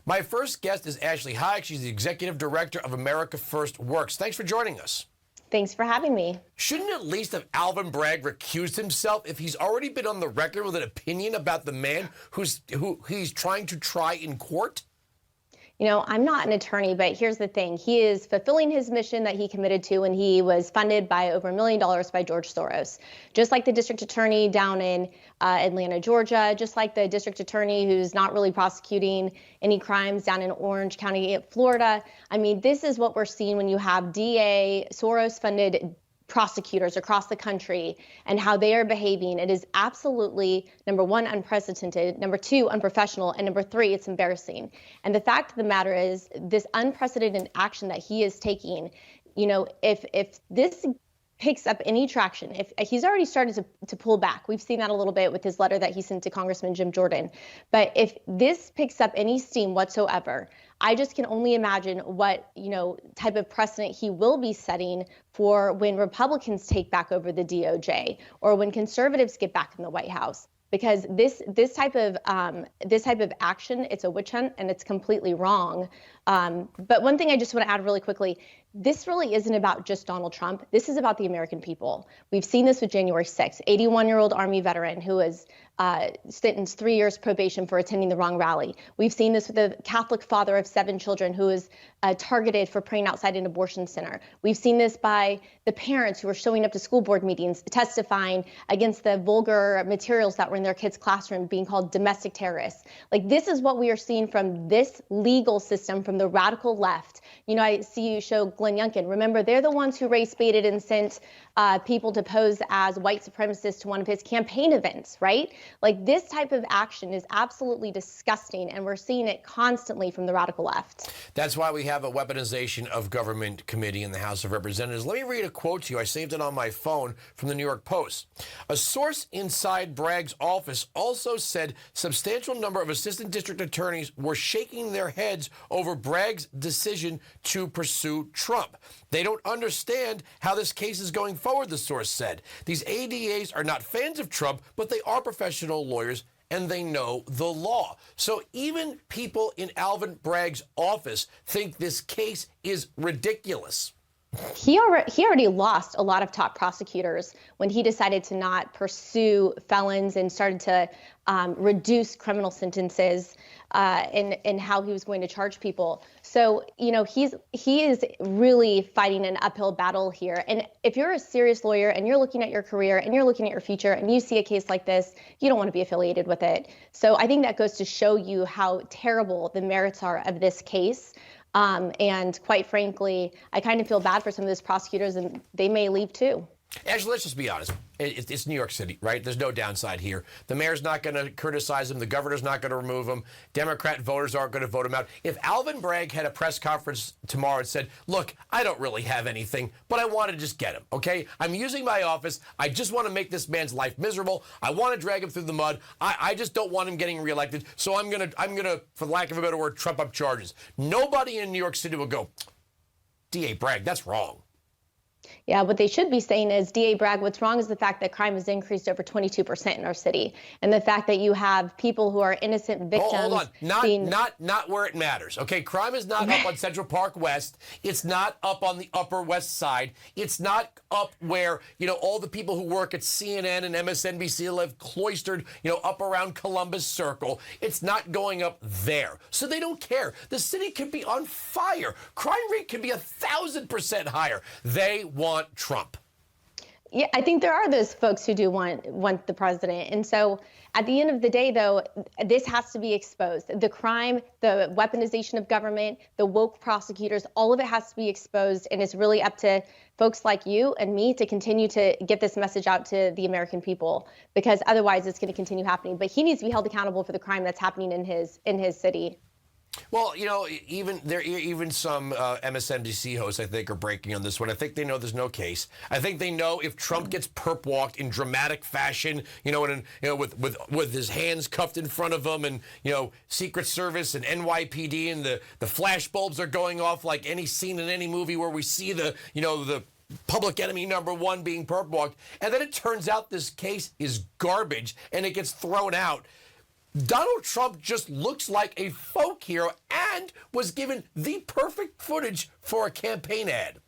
My first guest is Ashley Hayek. She's the executive director of America First Works. Thanks for joining us. Thanks for having me. Shouldn't at least have Alvin Bragg recused himself if he's already been on the record with an opinion about the man who he's trying to try in court? You know, I'm not an attorney, but here's the thing. He is fulfilling his mission that he committed to when he was funded by over $1 million by George Soros. Just like the district attorney down in Atlanta, Georgia, just like the district attorney who's not really prosecuting any crimes down in Orange County, Florida. I mean, this is what we're seeing when you have DA, Soros-funded prosecutors across the country and how they are behaving. It is absolutely, number one, unprecedented, number two, unprofessional, and number three, it's embarrassing. And the fact of the matter is this unprecedented action that he is taking, you know, if this picks up any traction, if he's already started to pull back, we've seen that a little bit with his letter that he sent to Congressman Jim Jordan. But if this picks up any steam whatsoever, I just can only imagine what, you know, type of precedent he will be setting for when Republicans take back over the DOJ or when conservatives get back in the White House. Because this type of action, it's a witch hunt and it's completely wrong. But one thing I just want to add really quickly, this really isn't about just Donald Trump. This is about the American people. We've seen this with January 6th, 81-year-old Army veteran who was sentenced 3 years probation for attending the wrong rally. We've seen this with a Catholic father of 7 children who is targeted for praying outside an abortion center. We've seen this by the parents who are showing up to school board meetings, testifying against the vulgar materials that were in their kids' classroom, being called domestic terrorists. Like, this is what we are seeing from this legal system, from the radical left. You know, I see you show Glenn Youngkin. Remember, they're the ones who race baited and sent people to pose as white supremacists to one of his campaign events, right? Like, this type of action is absolutely disgusting, and we're seeing it constantly from the radical left. That's why we have a weaponization of government committee in the House of Representatives. Let me read a quote to you. I saved it on my phone from the New York Post. A source inside Bragg's office also said substantial number of assistant district attorneys were shaking their heads over Bragg's decision to pursue Trump. They don't understand how this case is going forward, the source said. These ADAs are not fans of Trump, but they are professional lawyers and they know the law. So even people in Alvin Bragg's office think this case is ridiculous. He already lost a lot of top prosecutors when he decided to not pursue felons and started to reduce criminal sentences and how he was going to charge people. So, you know, he is really fighting an uphill battle here. And if you're a serious lawyer and you're looking at your career and you're looking at your future and you see a case like this, you don't want to be affiliated with it. So I think that goes to show you how terrible the merits are of this case. And quite frankly, I kind of feel bad for some of those prosecutors, and they may leave too. Actually, let's just be honest. It's New York City, right? There's no downside here. The mayor's not going to criticize him. The governor's not going to remove him. Democrat voters aren't going to vote him out. If Alvin Bragg had a press conference tomorrow and said, look, I don't really have anything, but I want to just get him, okay? I'm using my office. I just want to make this man's life miserable. I want to drag him through the mud. I just don't want him getting reelected. So I'm going to, for lack of a better word, trump up charges. Nobody in New York City will go, D.A. Bragg, that's wrong. Yeah, what they should be saying is, DA Bragg, what's wrong is the fact that crime has increased over 22% in our city, and the fact that you have people who are innocent victims. Hold on, not where it matters. Okay, crime is not up on Central Park West. It's not up on the Upper West Side. It's not up where, you know, all the people who work at CNN and MSNBC live cloistered, you know, up around Columbus Circle. It's not going up there, so they don't care. The city could be on fire. Crime rate could be 1,000% higher. They want Trump. Yeah, I think there are those folks who do want the president. And so at the end of the day, though, this has to be exposed. The crime, the weaponization of government, the woke prosecutors, all of it has to be exposed. And it's really up to folks like you and me to continue to get this message out to the American people, because otherwise it's going to continue happening. But he needs to be held accountable for the crime that's happening in his city. Well, you know, even some MSNBC hosts, I think, are breaking on this one. I think they know there's no case. I think they know if Trump gets perp walked in dramatic fashion, you know, with his hands cuffed in front of him, and, you know, Secret Service and NYPD and the flash bulbs are going off like any scene in any movie where we see the public enemy number one being perp walked, and then it turns out this case is garbage and it gets thrown out. Donald Trump just looks like a folk hero and was given the perfect footage for a campaign ad.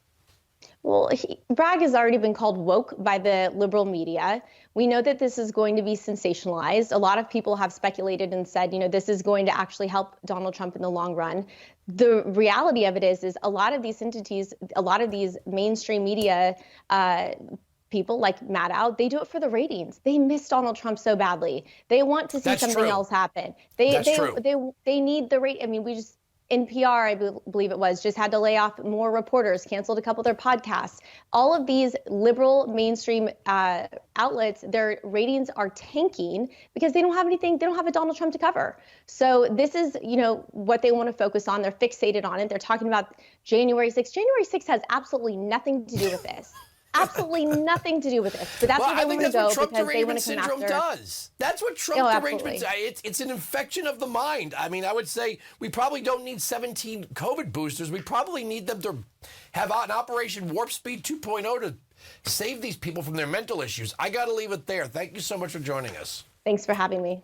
Well, Bragg has already been called woke by the liberal media. We know that this is going to be sensationalized. A lot of people have speculated and said, this is going to actually help Donald Trump in the long run. The reality of it is a lot of these entities, a lot of these mainstream media people like Maddow, they do it for the ratings. They miss Donald Trump so badly. They want to see something else happen. They need the rate. I mean, NPR, I believe it was, just had to lay off more reporters, canceled a couple of their podcasts. All of these liberal mainstream outlets, their ratings are tanking because they don't have anything, they don't have a Donald Trump to cover. So this is, what they want to focus on. They're fixated on it. They're talking about January 6th. January 6th has absolutely nothing to do with this. Absolutely nothing to do with this. But that's where they want to go because they want to come after. Does. That's what Trump derangement does. It's an infection of the mind. I mean, I would say we probably don't need 17 COVID boosters. We probably need them to have an Operation Warp Speed 2.0 to save these people from their mental issues. I got to leave it there. Thank you so much for joining us. Thanks for having me.